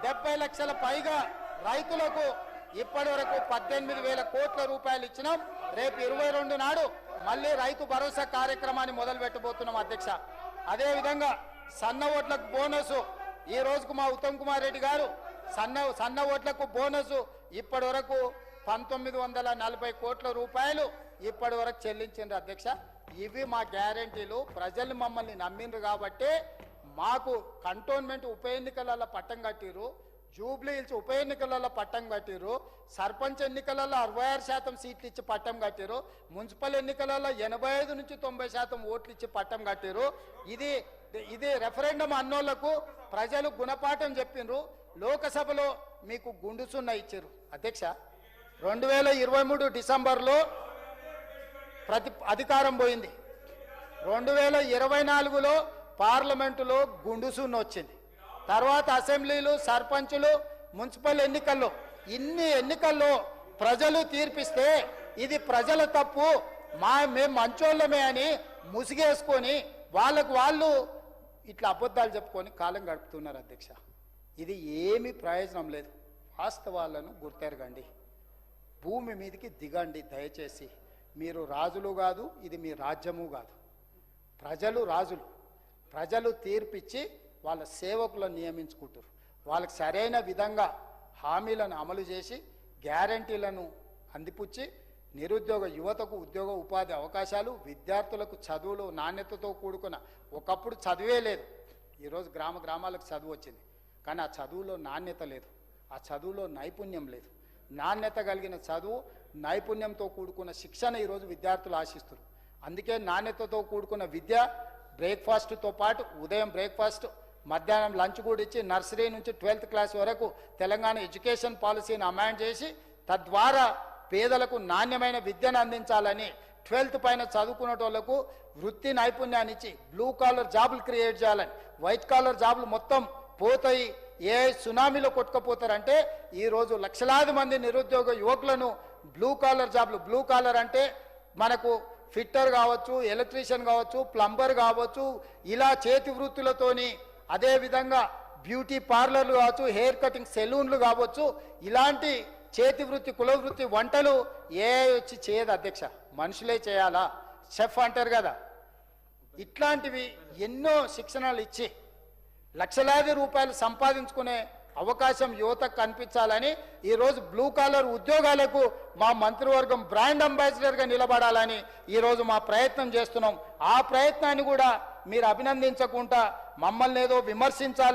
70 లక్షల పైగా రైతులకు ఇప్పటి వరకు 18,000 కోట్ల రూపాయలు ఇచ్చినాం. రేపు 22 నాడు మళ్ళీ రైతు భరోసా కార్యక్రమాన్ని మొదలు పెట్టబోతున్నాం అధ్యక్ష. అదేవిధంగా సన్న ఓట్లకు బోనస్ ఈ రోజుకు మా ఉత్తమ్ కుమార్ రెడ్డి గారు సన్న ఓట్లకు బోనస్ ఇప్పటి వరకు 1940 కోట్ల రూపాయలు ఇప్పటి వరకు చెల్లించిండ్రు అధ్యక్ష. ఇవి మా గ్యారంటీలు. ప్రజలు మమ్మల్ని నమ్మిండ్రు కాబట్టి మాకు కంటోన్మెంట్ ఉప ఎన్నికలలో పట్టం కట్టిరు, జూబ్లీ హిల్స్ ఉప ఎన్నికలలో పట్టం కట్టిరు, సర్పంచ్ ఎన్నికలలో 66% సీట్లు ఇచ్చి పట్టం కట్టిరు, మున్సిపల్ ఎన్నికలలో 85 నుంచి 90% ఓట్లు ఇచ్చి పట్టం కట్టిరు. ఇది రెఫరెండం అన్నోళ్లకు ప్రజలు గుణపాఠం చెప్పిండ్రు. లోకసభలో మీకు గుండు సున్నా ఇచ్చారు అధ్యక్ష. 2023 డిసెంబర్లో అధికారం పోయింది. 2024లో పార్లమెంటులో గుండు సున్నా వచ్చింది. తర్వాత అసెంబ్లీలు, సర్పంచులు, మున్సిపల్ ఎన్నికల్లో ఇన్ని ఎన్నికల్లో ప్రజలు తీర్పిస్తే ఇది ప్రజల తప్పు, మేము మంచోళ్ళమే అని ముసిగేసుకొని వాళ్ళు ఇట్లా అబద్ధాలు చెప్పుకొని కాలం గడుపుతున్నారు అధ్యక్ష. ఇది ఏమీ ప్రయోజనం లేదు. వాస్తవాలను గుర్తెరగండి, భూమి మీదకి దిగండి దయచేసి. మీరు రాజులు కాదు, ఇది మీ రాజ్యము కాదు. ప్రజలు రాజులు. ప్రజలు తీర్పిచ్చి వాళ్ళ సేవకులను నియమించుకుంటారు. వాళ్ళకి సరైన విధంగా హామీలను అమలు చేసి గ్యారంటీలను అందిపుచ్చి నిరుద్యోగ యువతకు ఉద్యోగ ఉపాధి అవకాశాలు, విద్యార్థులకు చదువులు నాణ్యతతో కూడుకున్న, ఒకప్పుడు చదివే లేదు, ఈరోజు గ్రామాలకు చదువు వచ్చింది, కానీ ఆ చదువులో నాణ్యత లేదు, ఆ చదువులో నైపుణ్యం లేదు. నాణ్యత కలిగిన చదువు, నైపుణ్యంతో కూడుకున్న శిక్షణ ఈరోజు విద్యార్థులు ఆశిస్తారు. అందుకే నాణ్యతతో కూడుకున్న విద్య, బ్రేక్ఫాస్ట్తో పాటు ఉదయం బ్రేక్ఫాస్ట్, మధ్యాహ్నం లంచ్ కూడా ఇచ్చి నర్సరీ నుంచి 12th క్లాస్ వరకు తెలంగాణ ఎడ్యుకేషన్ పాలసీని అమెండ్ చేసి తద్వారా పేదలకు నాణ్యమైన విద్యను అందించాలని 12th పైన చదువుకునేటోళ్లకు వృత్తి నైపుణ్యాన్ని ఇచ్చి బ్లూ కాలర్ జాబులు క్రియేట్ చేయాలని. వైట్ కాలర్ జాబులు మొత్తం పోతాయి, ఏ సునామీలో కొట్టుకుపోతారంటే ఈరోజు లక్షలాది మంది నిరుద్యోగ యువకులను బ్లూ కాలర్ జాబులు, బ్లూ కాలర్ అంటే మనకు ఫిట్టర్ కావచ్చు, ఎలక్ట్రీషియన్ కావచ్చు, ప్లంబర్ కావచ్చు, ఇలా చేతి వృత్తులతోని, అదేవిధంగా బ్యూటీ పార్లర్లు కావచ్చు, హెయిర్ కటింగ్ సెలూన్లు కావచ్చు, ఇలాంటి చేతి వృత్తి, కుల వృత్తి, వంటలు ఏ వచ్చి చేయదు అధ్యక్ష, మనుషులే చేయాలా, షెఫ్ అంటారు కదా. ఇట్లాంటివి ఎన్నో శిక్షణలు ఇచ్చి లక్షలాది రూపాయలు సంపాదించుకునే అవకాశం యువతకు కనిపించాలని ఈరోజు బ్లూ కాలర్ ఉద్యోగాలకు మా మంత్రివర్గం బ్రాండ్ అంబాసిడర్గా నిలబడాలని ఈరోజు మా ప్రయత్నం చేస్తున్నాం. ఆ ప్రయత్నాన్ని కూడా మీరు అభినందించకుండా మమ్మల్ని ఏదో విమర్శించాలని